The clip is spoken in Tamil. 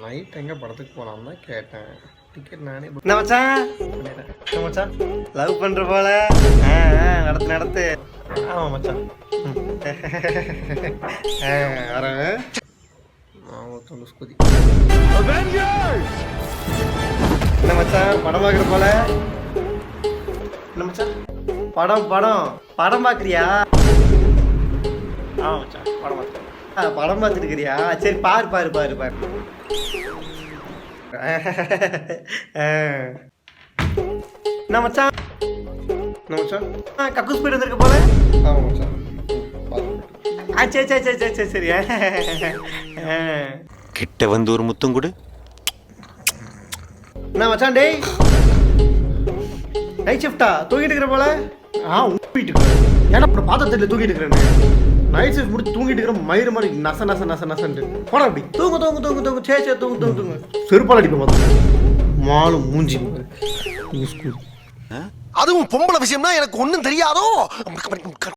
நைட் எங்கே படத்துக்கு போகலான்னு தான் கேட்டேன். டிக்கெட் நானே புக் என்ன மச்சான் பண்ணிட்டேன். என்ன மச்சான் லவ் பண்ற போல நடத்து நடத்து. ஆமா மச்சான் வரேன். நான் ஒருத்தவங்க ஸ்குதி. என்ன மச்சான் படம் பார்க்குற போல. என்ன மச்சான் படம் படம் படம் பார்க்குறியா? ஆமா மச்சான் படம் பார்த்து படம் பார்த்துட்டு இருக்கிறியா? சரி பாரு பாரு பாரு பாரு. என்ன மச்சான் என்ன மச்சான்? கக்கூஸ் போயிட்டு வந்திருக்க போல. ஆமாம் மச்சான். சரி சரி சரி சரி சரி கிட்ட வந்து ஒரு முத்தம் கொடு. என்ன மச்சான் டேய் நைட் ஷிஃப்டா தூங்கிட்டு இருக்கிற போல. வீட்டுக்கு ஏன்னா அப்புறம் பாத்திரத்தில் தூங்கிட்டு இருக்கிறேன்னு. நைட் ஷிஃப்ட் முடிச்சு தூங்கிட்டு இருக்கிற மயிறு மாதிரி நச நச நச நசன்ட்டு போட அப்படி தூங்கு தூங்கு தூங்கு தூங்கு சே சே தூங்கு தூங்கு தூங்கு செருப்பால் அடிப்பேன் பார்த்து மாலு மூஞ்சி ஸ்கூல். அதுவும் பொம்பளை விஷயம்னா எனக்கு ஒன்றும் தெரியாதோ.